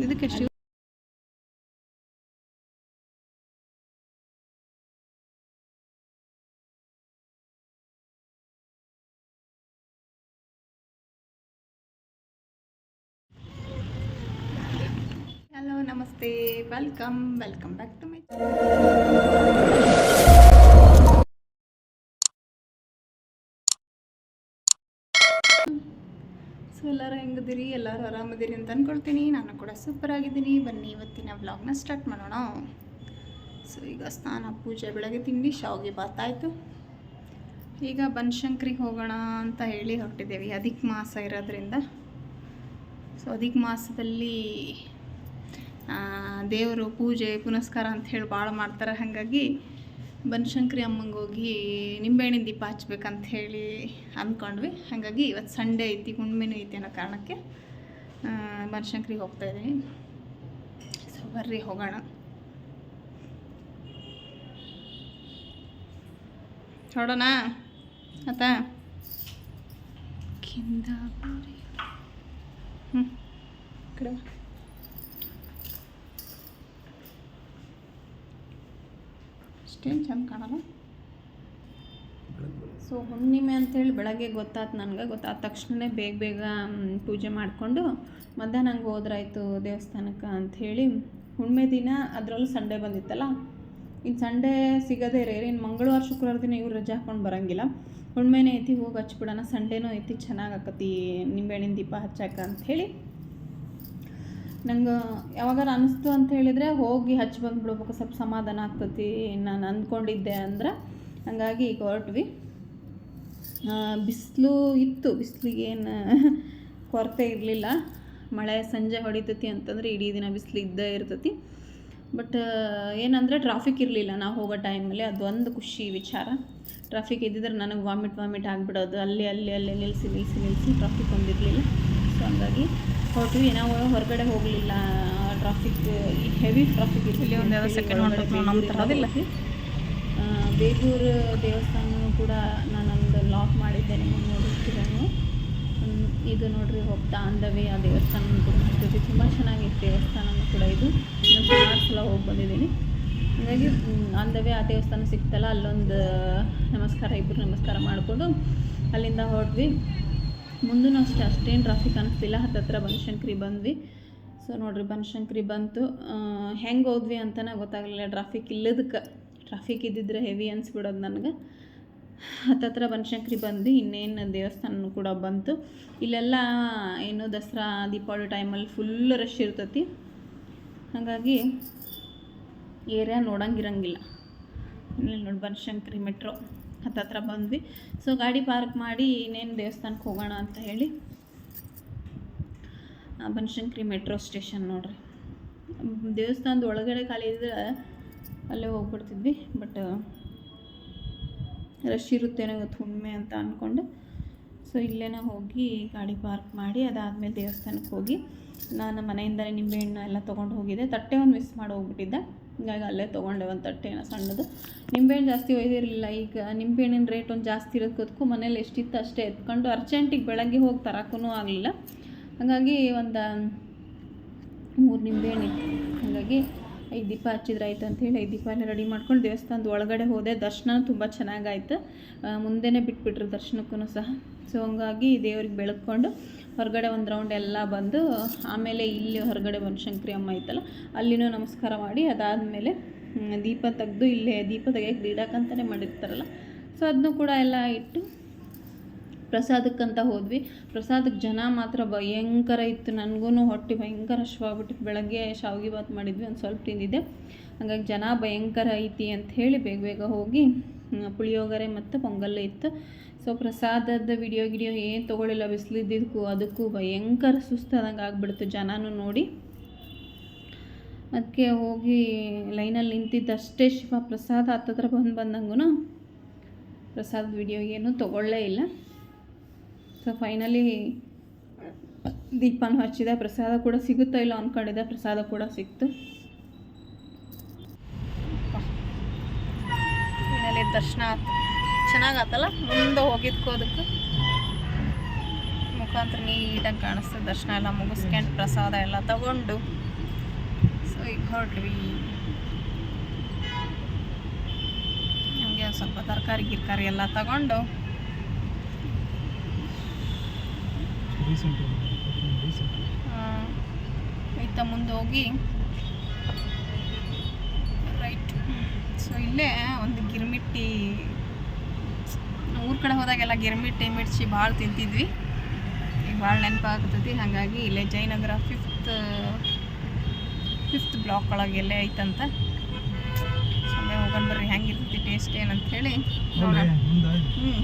ಇದಕ್ಕೆ ಎಷ್ಟು ಹಲೋ ನಮಸ್ತೆ welcome back to my so ಎಲ್ಲರೂ ಹೆಂಗದಿರಿ, ಎಲ್ಲರೂ ಆರಾಮದಿರಿ ಅಂತ ಅಂದ್ಕೊಳ್ತೀನಿ. ನಾನು ಕೂಡ ಸೂಪರ್ ಆಗಿದ್ದೀನಿ. ಬನ್ನಿ ಇವತ್ತಿನ ವ್ಲಾಗ್ನ ಸ್ಟಾರ್ಟ್ ಮಾಡೋಣ. ಸೊ ಈಗ ಸ್ನಾನ, ಪೂಜೆ, ಬೆಳಗ್ಗೆ ತಿಂಡಿ, ಶಾವಿಗೆ ಬಾತ್ ಆಯಿತು. ಈಗ ಬನಶಂಕರಿಗೆ ಹೋಗೋಣ ಅಂತ ಹೇಳಿ ಹೊರಟಿದ್ದೇವೆ. ಅಧಿಕ ಮಾಸ ಇರೋದ್ರಿಂದ. ಸೊ ಅಧಿಕ ಮಾಸದಲ್ಲಿ ದೇವರು ಪೂಜೆ ಪುನಸ್ಕಾರ ಅಂತ ಹೇಳಿ ಭಾಳ ಮಾಡ್ತಾರೆ. ಹಾಗಾಗಿ ಬನಶಂಕರಿ ಅಮ್ಮಂಗೆ ಹೋಗಿ ನಿಂಬೆಹಣ್ಣಿನ ದೀಪ ಹಚ್ಬೇಕಂತ ಹೇಳಿ ಅಂದ್ಕೊಂಡ್ವಿ. ಹಾಗಾಗಿ ಇವತ್ತು ಸಂಡೇ ಐತಿ, ಹುಣ್ಣಿಮೆನೂ ಐತಿ ಅನ್ನೋ ಕಾರಣಕ್ಕೆ ಬನಶಂಕರಿಗೆ ಹೋಗ್ತಾಯಿದ್ದೀನಿ. ಸೊ ಬರ್ರಿ ಹೋಗೋಣ. ನೋಡೋಣ ಆತ ಕಡೆ ಅಷ್ಟೇನು ಚಂದ ಕಾಣಲ್ಲ. ಸೊ ಹುಣ್ಣಿಮೆ ಅಂಥೇಳಿ ಬೆಳಗ್ಗೆ ಗೊತ್ತಾದ ತಕ್ಷಣವೇ ಬೇಗ ಪೂಜೆ ಮಾಡಿಕೊಂಡು ಮಧ್ಯಾಹ್ನ ಹಂಗೆ ಹೋದ್ರಾಯ್ತು ದೇವಸ್ಥಾನಕ್ಕೆ ಅಂಥೇಳಿ. ಹುಣ್ಣಿಮೆ ದಿನ ಅದರಲ್ಲೂ ಸಂಡೇ ಬಂದಿತ್ತಲ್ಲ, ಇನ್ನು ಸಂಡೇ ಸಿಗೋದೇ ರೇರ್. ಇನ್ನು ಮಂಗಳವಾರ ಶುಕ್ರವಾರ ದಿನ ಇವ್ರು ರಜೆ ಹಾಕ್ಕೊಂಡು ಬರೋಂಗಿಲ್ಲ. ಹುಣ್ಮೆನೇ ಐತಿ, ಹೋಗಿ ಹಚ್ಬಿಡೋಣ. ಸಂಡೇನೂ ಐತಿ, ಚೆನ್ನಾಗಿ ಆಕತಿ ನಿಂಬೆಹಣ್ಣಿನ ದೀಪ ಹಚ್ಚಾಕ ಅಂಥೇಳಿ ನಂಗೆ ಯಾವಾಗಾರ ಅನ್ನಿಸ್ತು ಅಂತ ಹೇಳಿದರೆ ಹೋಗಿ ಹಚ್ಚಿ ಬಂದುಬಿಡ್ಬೇಕು, ಸ್ವಲ್ಪ ಸಮಾಧಾನ ಆಗ್ತತಿ ನಾನು ಅಂದ್ಕೊಂಡಿದ್ದೆ ಅಂದ್ರೆ. ಹಾಗಾಗಿ ಈಗ ಹೊರಟ್ವಿ. ಬಿಸಿಲು ಇತ್ತು, ಬಿಸಿಲಿಗೇನು ಕೊರತೆ ಇರಲಿಲ್ಲ. ಮಳೆ ಸಂಜೆ ಹೊಡಿತೈತಿ ಅಂತಂದರೆ ಇಡೀ ದಿನ ಬಿಸಿಲು ಇದ್ದೇ ಇರ್ತೈತಿ. ಬಟ್ ಏನಂದರೆ ಟ್ರಾಫಿಕ್ ಇರಲಿಲ್ಲ ನಾವು ಹೋಗೋ ಟೈಮಲ್ಲಿ. ಅದೊಂದು ಖುಷಿ ವಿಚಾರ. ಟ್ರಾಫಿಕ್ ಇದ್ದಿದ್ರೆ ನನಗೆ ವಾಮಿಟ್ ಆಗಿಬಿಡೋದು. ಅಲ್ಲಿ ನಿಲ್ಲಿಸಿ ಟ್ರಾಫಿಕ್ ಒಂದಿರಲಿಲ್ಲ. ಸೊ ಹಂಗಾಗಿ ಹೊರಟ್ವಿ. ನಾವು ಹೊರಗಡೆ ಹೋಗಲಿಲ್ಲ, ಟ್ರಾಫಿಕ್ ಹೆವಿ ಟ್ರಾಫಿಕ್ ಇರಲಿಲ್ಲ. ಬೇಗೂರು ದೇವಸ್ಥಾನವೂ ಕೂಡ ನಾನೊಂದು ಲಾಕ್ ಮಾಡಿದ್ದೆ, ನಿಮಗೆ ನೋಡಿರ್ತೀರೇನು. ಇದು ನೋಡ್ರಿ, ಹೋಗ್ತಾ ಅಂದವೇ ಆ ದೇವಸ್ಥಾನ ಕೂಡ ಹೋಗ್ತೀವಿ. ತುಂಬ ಚೆನ್ನಾಗಿತ್ತು ದೇವಸ್ಥಾನವೂ ಕೂಡ. ಇದು ನಾನು ಸುಮಾರು ಸಲ ಹೋಗಿ ಬಂದಿದ್ದೀನಿ. ಹಾಗಾಗಿ ಅಂದವೇ ಆ ದೇವಸ್ಥಾನ ಸಿಕ್ತಲ್ಲ, ಅಲ್ಲೊಂದು ಇಬ್ಬರು ನಮಸ್ಕಾರ ಮಾಡಿಕೊಂಡು ಅಲ್ಲಿಂದ ಹೊರಟ್ವಿ. ಮುಂದೂ ಅಷ್ಟೇನು ಟ್ರಾಫಿಕ್ ಅನ್ನಿಸ್ತಿಲ್ಲ. ಹತ್ತತ್ರ ಬನಶಂಕರಿ ಬಂದ್ವಿ. ಸೊ ನೋಡಿರಿ, ಬನಶಂಕರಿ ಬಂತು. ಹೆಂಗೆ ಹೋದ್ವಿ ಅಂತಲೇ ಗೊತ್ತಾಗಲಿಲ್ಲ ಟ್ರಾಫಿಕ್ ಇಲ್ಲದಕ್ಕೆ. ಟ್ರಾಫಿಕ್ ಇದ್ದಿದ್ರೆ ಹೆವಿ ಅನಿಸ್ಬಿಡೋದು ನನಗೆ. ಹತ್ತತ್ರ ಬನಶಂಕರಿ ಬಂದು ಇನ್ನೇನು ದೇವಸ್ಥಾನ ಕೂಡ ಬಂತು. ಇಲ್ಲೆಲ್ಲ ಏನು ದಸರಾ ದೀಪಾವಳಿ ಟೈಮಲ್ಲಿ ಫುಲ್ ರಶ್ ಇರ್ತೈತಿ. ಹಾಗಾಗಿ ಏರಿಯಾ ನೋಡಂಗಿರಂಗಿಲ್ಲ. ಇಲ್ಲಿ ನೋಡಿ ಬನಶಂಕರಿ ಮೆಟ್ರೋ ಹತ್ತತ್ರ ಬಂದ್ವಿ. ಸೊ ಗಾಡಿ ಪಾರ್ಕ್ ಮಾಡಿ ಇನ್ನೇನು ದೇವಸ್ಥಾನಕ್ಕೆ ಹೋಗೋಣ ಅಂತ ಹೇಳಿ ಬನಶಂಕರಿ ಮೆಟ್ರೋ ಸ್ಟೇಷನ್ ನೋಡ್ರಿ. ದೇವಸ್ಥಾನದ ಒಳಗಡೆ ಖಾಲಿ ಇದ್ರೆ ಅಲ್ಲೇ ಹೋಗ್ಬಿಡ್ತಿದ್ವಿ. ಬಟ್ ರಶ್ ಇರುತ್ತೇನೋ ಇವತ್ತು ಹುಣ್ಣಿಮೆ ಅಂತ ಅಂದ್ಕೊಂಡು ಸೊ ಇಲ್ಲೇನ ಹೋಗಿ ಗಾಡಿ ಪಾರ್ಕ್ ಮಾಡಿ ಅದಾದಮೇಲೆ ದೇವಸ್ಥಾನಕ್ಕೆ ಹೋಗಿ ನಾನು ಮನೆಯಿಂದಲೇ ನಿಂಬೆಹಣ್ಣು ಎಲ್ಲ ತೊಗೊಂಡು ಹೋಗಿದ್ದೆ. ತಟ್ಟೆ ಒಂದು ಮಿಸ್ ಮಾಡಿ ಹೋಗ್ಬಿಟ್ಟಿದ್ದೆ. ಹಿಂಗಾಗಿ ಅಲ್ಲೇ ತೊಗೊಂಡೆ ಒಂದು ತಟ್ಟೆನ ಸಣ್ಣದು. ನಿಂಬೆಹಣ್ಣು ಜಾಸ್ತಿ ಒಯ್ದಿರಲಿಲ್ಲ. ಈಗ ನಿಂಬೆಹಣ್ಣಿನ ರೇಟ್ ಒಂದು ಜಾಸ್ತಿ ಇರೋದಕ್ಕೂ ಮನೇಲಿ ಎಷ್ಟಿತ್ತು ಅಷ್ಟೇ ಎತ್ಕೊಂಡು ಅರ್ಜೆಂಟಿಗೆ ಬೆಳಗ್ಗೆ ಹೋಗಿ ತರೋಕ್ಕೂ ಆಗಲಿಲ್ಲ. ಹಾಗಾಗಿ ಒಂದು 3 ನಿಂಬೆಹಣ್ಣು ಇತ್ತು. ಹಾಗಾಗಿ 5 ದೀಪ ಹಚ್ಚಿದ್ರಾಯ್ತು ಅಂಥೇಳಿ 5 ದೀಪ ಎಲ್ಲ ರೆಡಿ ಮಾಡ್ಕೊಂಡು ದೇವಸ್ಥಾನದ ಒಳಗಡೆ ಹೋದೆ. ದರ್ಶನ ತುಂಬ ಚೆನ್ನಾಗಾಯ್ತು. ಮುಂದೆನೇ ಬಿಟ್ಬಿಟ್ರು ದರ್ಶನಕ್ಕೂ ಸಹ. ಸೊ ಹಂಗಾಗಿ ದೇವ್ರಿಗೆ ಬೆಳಗ್ಕೊಂಡು ಹೊರಗಡೆ ಒಂದು ರೌಂಡ್ ಎಲ್ಲ ಬಂದು ಆಮೇಲೆ ಇಲ್ಲಿ ಹೊರಗಡೆ ಬನಶಂಕರಿ ಅಮ್ಮ ಐತಲ್ಲ ಅಲ್ಲಿನೂ ನಮಸ್ಕಾರ ಮಾಡಿ ಅದಾದಮೇಲೆ ದೀಪ ತೆಗೆದು ಇಲ್ಲೇ ದೀಪ ತೆಗಿಯೋಕ್ಕೆ ಇಡಕ್ಕಂತಲೇ ಮಾಡಿರ್ತಾರಲ್ಲ, ಸೊ ಅದನ್ನು ಕೂಡ ಎಲ್ಲ ಇಟ್ಟು ಪ್ರಸಾದಕ್ಕಂತ ಹೋದ್ವಿ. ಪ್ರಸಾದಕ್ಕೆ ಜನ ಮಾತ್ರ ಭಯಂಕರ ಇತ್ತು. ನನಗೂ ಹೊಟ್ಟೆ ಭಯಂಕರ ಹಶ್ವಾಗ್ಬಿಟ್ಟಿತ್ತು. ಬೆಳಗ್ಗೆ ಶಾವಿಗೆ ಬಾತ್ ಮಾಡಿದ್ವಿ, ಒಂದು ಸ್ವಲ್ಪ ತಿಂದಿದ್ದೆ. ಹಾಗಾಗಿ ಜನ ಭಯಂಕರ ಐತಿ ಅಂಥೇಳಿ ಬೇಗ ಹೋಗಿ ಪುಳಿಯೋಗರೆ ಮತ್ತು ಪೊಂಗಲ್ ಇತ್ತು. ಸೊ ಪ್ರಸಾದದ ವಿಡಿಯೋ ಏನು ತೊಗೊಳ್ಳಿಲ್ಲ, ಬಿಸಿಲಿದ್ದಕ್ಕೂ ಅದಕ್ಕೂ ಭಯಂಕರ ಸುಸ್ತಾದಂಗೆ ಆಗಿಬಿಡ್ತು ಜನನೂ ನೋಡಿ. ಅದಕ್ಕೆ ಹೋಗಿ ಲೈನಲ್ಲಿ ನಿಂತಿದ್ದಷ್ಟೇ ಶಿವ ಪ್ರಸಾದ ಹತ್ತತ್ರ ಬಂದಂಗೂ ಪ್ರಸಾದದ ವಿಡಿಯೋ ಏನೂ ತೊಗೊಳ್ಳೇ ಇಲ್ಲ. ಸೊ ಫೈನಲಿ ದೀಪನೂ ಹಚ್ಚಿದೆ. ಪ್ರಸಾದ ಕೂಡ ಸಿಗುತ್ತೋ ಇಲ್ಲ ಅಂದ್ಕೊಂಡಿದ್ದೆ, ಪ್ರಸಾದ ಕೂಡ ಸಿಕ್ತು. ಫೈನಲಿ ದರ್ಶನ ಚೆನ್ನಾಗತ್ತಲ್ಲ. ಮುಂದೆ ಹೋಗಿದ್ಕೋ ಅದಕ್ಕೆ ಮುಖ ಮುಖಾಂತರ ನೀಟಾಗಿ ಕಾಣಿಸ್ತದೆ. ದರ್ಶನ ಎಲ್ಲ ಮುಗಿಸ್ಕೊಂಡು ಪ್ರಸಾದ ಎಲ್ಲ ತಗೊಂಡು ಸೊ ಈಗ ಹೊರಟ್ವಿ. ನಮಗೆ ಸ್ವಲ್ಪ ತರಕಾರಿ ಗಿರ್ಕಾರಿ ಎಲ್ಲ ತಗೊಂಡು ಇತ್ತ ಮುಂದೆ ಹೋಗಿ ರೈಟ್. ಸೊ ಇಲ್ಲೇ ಒಂದು ಗಿರ್ಮಿಟ್ಟಿ, ಊರ ಕಡೆ ಹೋದಾಗೆಲ್ಲ ಗಿರ್ಮಿಟ್ಟಿ ಮಿರ್ಚಿ ಭಾಳ ತಿಂತಿದ್ವಿ, ಈಗ ಭಾಳ ನೆನಪಾಗ್ತದೆ. ಹಾಗಾಗಿ ಇಲ್ಲೇ ಜಯನಗರ ಫಿಫ್ತ್ ಬ್ಲಾಕ್ ಒಳಗೆ ಎಲ್ಲೇ ಐತಂತ. ಸುಮ್ಮನೆ ಹೋಗೋಣ ಬರ್ರಿ, ಹೆಂಗಿರ್ತೈತಿ ಟೇಸ್ಟ್ ಏನಂತ ಹೇಳಿ ನೋಡೋಣ.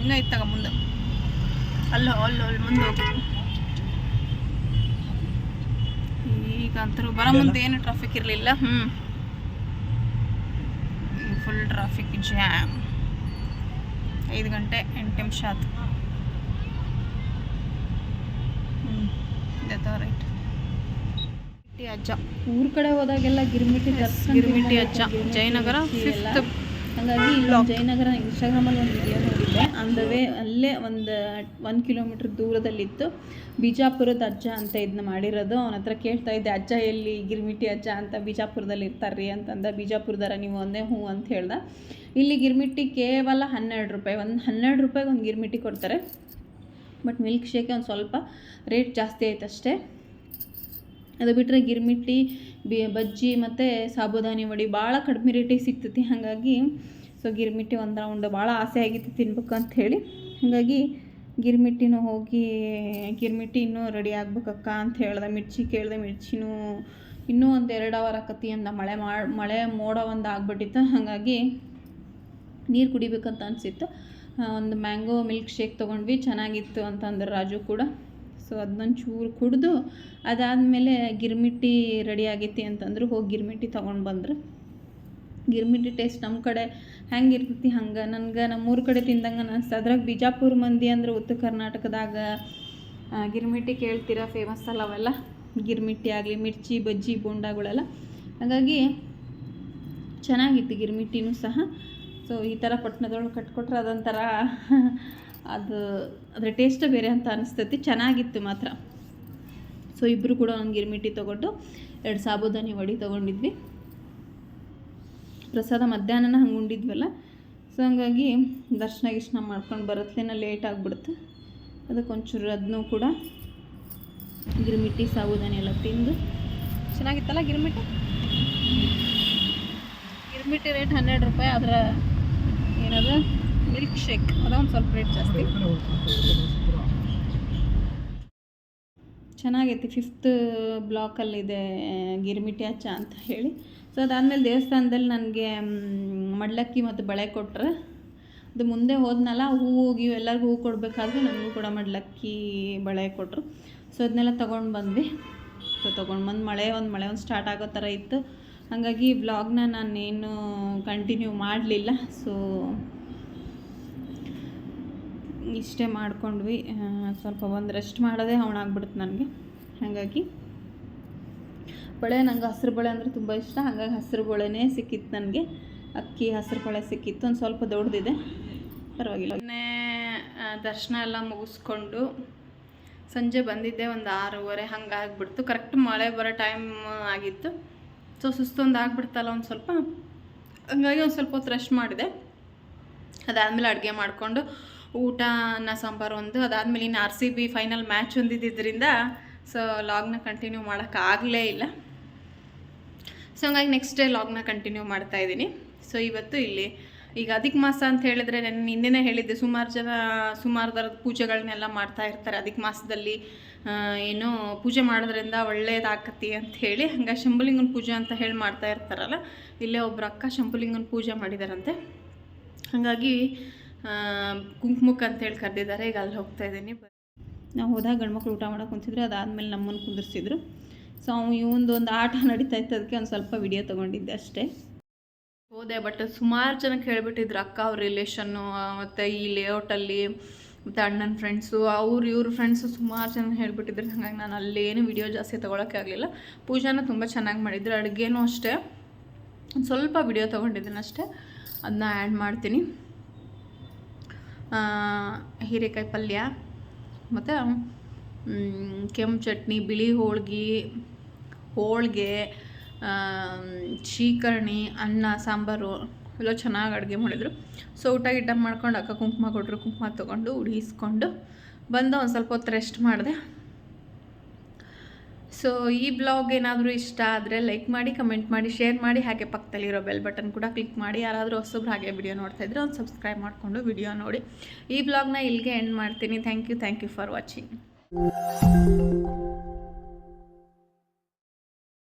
ಇನ್ನೂ ಇತ್ತಾಗ ಮುಂದೆ ಅಲ್ಲಿ ಮುಂದೆ ಹೋಗಿ. ಈಗ ಅಂತರೂ ಬರೋ ಮುಂದೆ ಏನು ಟ್ರಾಫಿಕ್ ಇರಲಿಲ್ಲ. Full traffic jam. 5 ಗಂಟೆ 8 ನಿಮಿಷ ಆಯ್ತು. ರೈಟ್. ಅಜ್ಜ ಊರ ಕಡೆ ಹೋದಾಗೆಲ್ಲ ಗಿರ್ಮಿಟ್ಟಿ ಅಜ್ಜ ಜಯನಗರ 5th. ಹಾಗಾಗಿ ಇಲ್ಲೊಂದು ಜಯನಗರ ಇನ್ಸ್ಟಾಗ್ರಾಮಲ್ಲಿ ಒಂದು ವಿಡಿಯೋ ನೋಡಿದ್ದೆ. ಅಂದವೇ ಅಲ್ಲೇ ಒಂದು 1 ಕಿಲೋಮೀಟ್ರ್ ದೂರದಲ್ಲಿತ್ತು ಬಿಜಾಪುರದ ಅಜ್ಜ ಅಂತ ಇದನ್ನ ಮಾಡಿರೋದು. ಅವನ ಹತ್ರ ಕೇಳ್ತಾ ಇದ್ದೆ, ಅಜ್ಜ ಎಲ್ಲಿ ಗಿರ್ಮಿಟ್ಟಿ ಅಜ್ಜ ಅಂತ ಬಿಜಾಪುರದಲ್ಲಿ ಇರ್ತಾರ್ರಿ ಅಂತಂದ. ಬಿಜಾಪುರದಾರ ನೀವು ಒಂದೇ ಹ್ಞೂ ಅಂತ ಹೇಳ್ದೆ. ಇಲ್ಲಿ ಗಿರ್ಮಿಟ್ಟಿ ಕೇವಲ 12 ರೂಪಾಯಿ, 12 ರೂಪಾಯಿಗೆ ಒಂದು ಗಿರ್ಮಿಟ್ಟಿ ಕೊಡ್ತಾರೆ. ಬಟ್ ಮಿಲ್ಕ್ ಶೇಕೆ ಒಂದು ಸ್ವಲ್ಪ ರೇಟ್ ಜಾಸ್ತಿ ಆಯ್ತು ಅಷ್ಟೇ. ಅದು ಬಿಟ್ಟರೆ ಗಿರ್ಮಿಟ್ಟಿ ಬಜ್ಜಿ ಮತ್ತು ಸಾಬುದಾನಿ ವಡಿ ಭಾಳ ಕಡಿಮೆ ರೇಟಿಗೆ ಸಿಗ್ತೈತಿ. ಹಾಗಾಗಿ ಸೊ ಗಿರ್ಮಿಟ್ಟಿ ಒಂದು ರೌಂಡ್ ಭಾಳ ಆಸೆ ಆಗಿತ್ತು ತಿನ್ಬೇಕು ಅಂಥೇಳಿ. ಹಾಗಾಗಿ ಗಿರ್ಮಿಟ್ಟಿನೂ ಹೋಗಿ ಗಿರ್ಮಿಟ್ಟಿ ಇನ್ನೂ ರೆಡಿ ಆಗ್ಬೇಕಕ್ಕ ಅಂತ ಹೇಳ್ದೆ. ಮಿರ್ಚಿ ಕೇಳಿದೆ, ಮಿರ್ಚಿನೂ ಇನ್ನೂ ಒಂದು 2 ಅವರ್ ಆಕತಿ ಅಂದ. ಮಳೆ ಮೋಡ ಒಂದು ಆಗ್ಬಿಟ್ಟಿತ್ತು. ಹಾಗಾಗಿ ನೀರು ಕುಡಿಬೇಕಂತ ಅನಿಸಿತ್ತು. ಒಂದು ಮ್ಯಾಂಗೋ ಮಿಲ್ಕ್ ಶೇಕ್ ತೊಗೊಂಡ್ವಿ, ಚೆನ್ನಾಗಿತ್ತು ಅಂತಂದ್ರೆ ರಾಜು ಕೂಡ. ಸೊ ಅದನ್ನೊಂದು ಚೂರು ಕುಡಿದು ಅದಾದಮೇಲೆ ಗಿರ್ಮಿಟ್ಟಿ ರೆಡಿ ಆಗೈತಿ ಅಂತಂದ್ರು. ಹೋಗಿ ಗಿರ್ಮಿಟ್ಟಿ ತೊಗೊಂಡು ಬಂದ್ರೆ ಗಿರ್ಮಿಟ್ಟಿ ಟೇಸ್ಟ್ ನಮ್ಮ ಕಡೆ ಹೆಂಗಿರ್ತೈತಿ ಹಂಗೆ ನನಗೆ ನಮ್ಮೂರ ಕಡೆ ತಿಂದಂಗೆ ಅನಿಸ್ತು. ಅದ್ರಾಗ ಬಿಜಾಪುರ ಮಂದಿ ಅಂದ್ರೆ ಉತ್ತರ ಕರ್ನಾಟಕದಾಗ ಗಿರ್ಮಿಟ್ಟಿ ಕೇಳ್ತೀರ, ಫೇಮಸ್ ಅಲ್ಲ ಅವೆಲ್ಲ ಗಿರ್ಮಿಟ್ಟಿ ಆಗಲಿ, ಮಿರ್ಚಿ ಬಜ್ಜಿ ಬೋಂಡಾಗಳೆಲ್ಲ. ಹಾಗಾಗಿ ಚೆನ್ನಾಗಿತ್ತು ಗಿರ್ಮಿಟ್ಟಿನೂ ಸಹ. ಸೊ ಈ ಥರ ಪಟ್ಟಣದೊಳಗೆ ಕಟ್ಕೊಟ್ರೆ ಅದೊಂಥರ ಅದರ ಟೇಸ್ಟೇ ಬೇರೆ ಅಂತ ಅನಿಸ್ತೈತಿ. ಚೆನ್ನಾಗಿತ್ತು ಮಾತ್ರ. ಸೊ ಇಬ್ಬರು ಕೂಡ ಒಂದು ಗಿರ್ಮಿಟ್ಟಿ ತೊಗೊಂಡು 2 ಸಾಬುದಾನಿ ವಡಿ ತೊಗೊಂಡಿದ್ವಿ. ಪ್ರಸಾದ ಮಧ್ಯಾಹ್ನ ಹಂಗೆ ಉಂಡಿದ್ವಲ್ಲ. ಸೊ ಹಂಗಾಗಿ ದರ್ಶನ ಮಾಡ್ಕೊಂಡು ಬರತ್ಲೇನ ಲೇಟ್ ಆಗಿಬಿಡ್ತು. ಅದಕ್ಕೊಂಚೂರು ಅದನ್ನೂ ಕೂಡ ಗಿರ್ಮಿಟ್ಟಿ ಸಾಬುದಾನಿ ಎಲ್ಲ ತಿಂದು ಚೆನ್ನಾಗಿತ್ತಲ್ಲ ಗಿರ್ಮಿಟ್ಟಿ ರೇಟ್ 12 ರೂಪಾಯಿ. ಅದರ ಏನದು ಮಿಲ್ಕ್ ಶೇಕ್ ಅದೊಂದು ಸ್ವಲ್ಪ ರೇಟ್ ಜಾಸ್ತಿ. ಚೆನ್ನಾಗೈತಿ. 5th ಬ್ಲಾಕಲ್ಲಿದೆ ಗಿರ್ಮಿಟ್ಟಿ ಅಜ್ಜ ಅಂತ ಹೇಳಿ. ಸೊ ಅದಾದಮೇಲೆ ದೇವಸ್ಥಾನದಲ್ಲಿ ನನಗೆ ಮಡ್ಲಕ್ಕಿ ಮತ್ತು ಬಳೆ ಕೊಟ್ಟರೆ. ಅದು ಮುಂದೆ ಹೋದ್ನಲ್ಲ ಹೂವು ಎಲ್ಲರಿಗೂ ಹೂವು ಕೊಡಬೇಕಾದ್ರೆ ನನಗೂ ಕೂಡ ಮಡ್ಲಕ್ಕಿ ಬಳೆ ಕೊಟ್ಟರು. ಸೊ ಅದನ್ನೆಲ್ಲ ತೊಗೊಂಡು ಬಂದ್ವಿ. ಸೊ ತೊಗೊಂಡು ಬಂದು ಮಳೆ ಒಂದು ಸ್ಟಾರ್ಟ್ ಆಗೋ ಥರ ಇತ್ತು. ಹಾಗಾಗಿ ವ್ಲಾಗ್ನ ನಾನೇನು ಕಂಟಿನ್ಯೂ ಮಾಡಲಿಲ್ಲ. ಸೊ ಇಷ್ಟೇ ಮಾಡ್ಕೊಂಡ್ವಿ. ಸ್ವಲ್ಪ ಒಂದು ರೆಸ್ಟ್ ಮಾಡೋದೇ ಅವಣಾಗ್ಬಿಡುತ್ತೆ ನನಗೆ. ಹಾಗಾಗಿ ಬಳೆ, ನಂಗೆ ಹಸಿರು ಬಳೆ ಅಂದರೆ ತುಂಬ ಇಷ್ಟ. ಹಾಗಾಗಿ ಹಸಿರು ಬಳೆನೇ ಸಿಕ್ಕಿತ್ತು ನನಗೆ. ಅಕ್ಕಿ ಹಸಿರು ಬಳೆ ಸಿಕ್ಕಿತ್ತು. ಒಂದು ಸ್ವಲ್ಪ ದೊಡ್ಡದಿದೆ, ಪರವಾಗಿಲ್ಲ. ದರ್ಶನ ಎಲ್ಲ ಮುಗಿಸ್ಕೊಂಡು ಸಂಜೆ ಬಂದಿದ್ದೆ ಒಂದು 6:30 ಹಂಗಾಗ್ಬಿಡ್ತು. ಕರೆಕ್ಟ್ ಮಳೆ ಬರೋ ಟೈಮ್ ಆಗಿತ್ತು. ಸೊ ಸುಸ್ತೊಂದು ಆಗ್ಬಿಡ್ತಲ್ಲ ಒಂದು ಸ್ವಲ್ಪ. ಹಂಗಾಗಿ ಒಂದು ಸ್ವಲ್ಪ ಹೊತ್ತು ರೆಸ್ಟ್ ಮಾಡಿದೆ. ಅದಾದಮೇಲೆ ಅಡುಗೆ ಮಾಡಿಕೊಂಡು ಊಟ ಅನ್ನ ಸಾಂಬಾರು ಒಂದು. ಅದಾದಮೇಲೆ ಇನ್ನು RCB ಫೈನಲ್ ಮ್ಯಾಚ್ ಹೊಂದಿದ್ದರಿಂದ ಸೊ ಲಾಗ್ನ ಕಂಟಿನ್ಯೂ ಮಾಡೋಕ್ಕಾಗಲೇ ಇಲ್ಲ. ಸೊ ಹಂಗಾಗಿ ನೆಕ್ಸ್ಟ್ ಡೇ ಲಾಗ್ನ ಕಂಟಿನ್ಯೂ ಮಾಡ್ತಾಯಿದ್ದೀನಿ. ಸೊ ಇವತ್ತು ಇಲ್ಲಿ ಈಗ ಅಧಿಕ ಮಾಸ ಅಂತ ಹೇಳಿದ್ರೆ ನಾನು ನಿನ್ನೆನೇ ಹೇಳಿದ್ದೆ, ಸುಮಾರು ಥರದ ಪೂಜೆಗಳನ್ನೆಲ್ಲ ಮಾಡ್ತಾ ಇರ್ತಾರೆ ಅಧಿಕ ಮಾಸದಲ್ಲಿ. ಏನೋ ಪೂಜೆ ಮಾಡೋದ್ರಿಂದ ಒಳ್ಳೇದಾಕತಿ ಅಂತ ಹೇಳಿ. ಹಂಗಾಗಿ ಶಂಭುಲಿಂಗನ ಪೂಜೆ ಅಂತ ಹೇಳಿ ಮಾಡ್ತಾ ಇರ್ತಾರಲ್ಲ. ಇಲ್ಲೇ ಒಬ್ಬರು ಅಕ್ಕ ಶಂಭುಲಿಂಗನ ಪೂಜೆ ಮಾಡಿದಾರಂತೆ. ಹಾಗಾಗಿ ಕುಂಕುಮಕ್ಕೆ ಅಂತೇಳಿ ಕರೆದಿದ್ದಾರೆ. ಈಗ ಅಲ್ಲಿ ಹೋಗ್ತಾಯಿದ್ದೀನಿ. ನಾವು ಹೋದಾಗ ಗಂಡ್ಮಕ್ಳು ಊಟ ಮಾಡೋಕೆ ಕುಂತಿದ್ರು. ಅದಾದಮೇಲೆ ನಮ್ಮನ್ನು ಕುಂದಿರ್ಸಿದ್ರು. ಸೊ ಒಂದು ಆಟ ನಡೀತಾ ಇತ್ತು. ಅದಕ್ಕೆ ಒಂದು ಸ್ವಲ್ಪ ವಿಡಿಯೋ ತೊಗೊಂಡಿದ್ದೆ ಅಷ್ಟೇ. ಹೋದೆ. ಬಟ್ ಸುಮಾರು ಜನಕ್ಕೆ ಹೇಳಿಬಿಟ್ಟಿದ್ರು, ಅಕ್ಕ ಅವ್ರ ರಿಲೇಷನ್ನು ಮತ್ತು ಈ ಲೇಔಟಲ್ಲಿ ಮತ್ತು ಅಣ್ಣನ ಫ್ರೆಂಡ್ಸು ಇವ್ರ ಫ್ರೆಂಡ್ಸು ಸುಮಾರು ಜನ ಹೇಳಿಬಿಟ್ಟಿದ್ರು. ಹಾಗಾಗಿ ನಾನು ಅಲ್ಲೇನು ವಿಡಿಯೋ ಜಾಸ್ತಿ ತೊಗೊಳಕ್ಕೆ ಆಗಲಿಲ್ಲ. ಪೂಜಾನ ತುಂಬ ಚೆನ್ನಾಗಿ ಮಾಡಿದ್ರು. ಅಡುಗೆನೂ ಅಷ್ಟೇ ಒಂದು ಸ್ವಲ್ಪ ವಿಡಿಯೋ ತೊಗೊಂಡಿದ್ದೀನಿ ಅಷ್ಟೇ. ಅದನ್ನ ಆ್ಯಡ್ ಮಾಡ್ತೀನಿ. ಹೀರೆಕಾಯಿ ಪಲ್ಯ ಮತ್ತು ಕೆಂಪು ಚಟ್ನಿ, ಬಿಳಿ ಹೋಳಿಗೆ, ಶೀಕರಣಿ, ಅನ್ನ, ಸಾಂಬಾರು ಎಲ್ಲ ಚೆನ್ನಾಗಿ ಅಡುಗೆ ಮಾಡಿದರು. ಸೊ ಊಟ ಮಾಡ್ಕೊಂಡು ಅಕ್ಕ ಕುಂಕುಮ ಕೊಟ್ಟರು. ಕುಂಕುಮ ತೊಗೊಂಡು ಉಡಿಸ್ಕೊಂಡು ಬಂದು ಒಂದು ಸ್ವಲ್ಪ ಹೊತ್ತು ರೆಸ್ಟ್ ಮಾಡಿದೆ. ಸೊ ಈ ಬ್ಲಾಗ್ ಏನಾದರೂ ಇಷ್ಟ ಆದರೆ ಲೈಕ್ ಮಾಡಿ, ಕಮೆಂಟ್ ಮಾಡಿ, ಶೇರ್ ಮಾಡಿ, ಹಾಗೆ ಪಕ್ಕದಲ್ಲಿರೋ ಬೆಲ್ ಬಟನ್ ಕೂಡ ಕ್ಲಿಕ್ ಮಾಡಿ. ಯಾರಾದರೂ ಹೊಸಬ್ರು ಹಾಗೆ ವಿಡಿಯೋ ನೋಡ್ತಾಯಿದ್ರೆ ಒಂದು ಸಬ್ಸ್ಕ್ರೈಬ್ ಮಾಡಿಕೊಂಡು ವಿಡಿಯೋ ನೋಡಿ. ಈ ಬ್ಲಾಗ್ನ ಇಲ್ಲಿಗೆ ಎಂಡ್ ಮಾಡ್ತೀನಿ. Thank you for watching.